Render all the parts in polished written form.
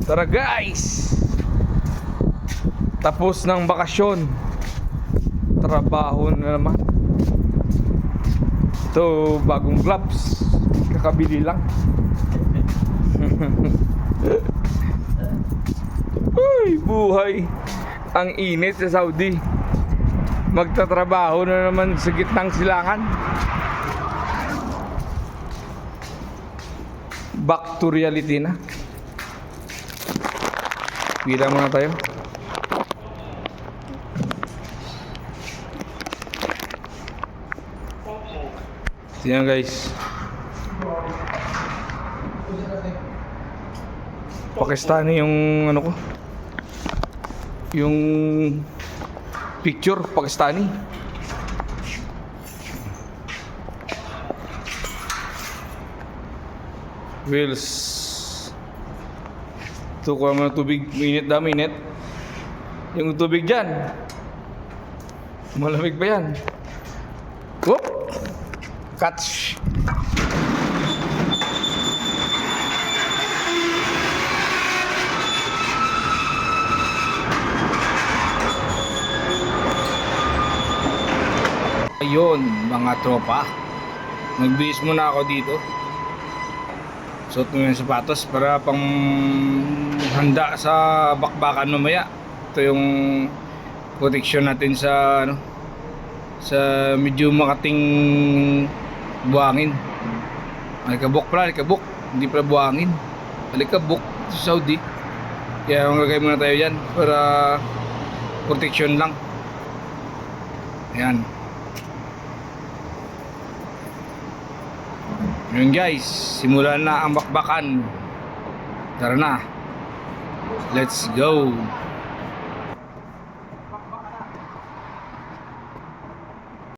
Tara guys, tapos ng bakasyon, trabaho na naman. Ito, bagong gloves, kakabili lang. Uy, buhay. Ang init sa Saudi. Magtatrabaho na naman sa gitnang silangan. Back to reality na. Bilang muna tayo. Tingnan guys. Pakistani yung ano ko. Yung picture Pakistani. Wheels. Ito kuha mo ng tubig. Minit na minit. Yung tubig dyan, malamig pa yan. Whoop! Catch! Ayun mga tropa, nagbihis muna ako dito. Suot mo yung sapatos para pang handa sa bakbakan mamaya. Ito yung protection natin sa ano, sa medyo makating buhangin. Alikabok pala, alikabok, hindi pala buhangin, alikabok sa Saudi. Kaya maglagay muna tayo yan para protection lang. Ayan. Yun guys, simulan na ang bakbakan. Tara na. Let's go.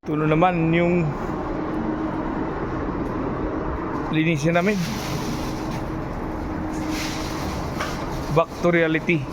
Ito na naman yung linisin namin. Back to reality.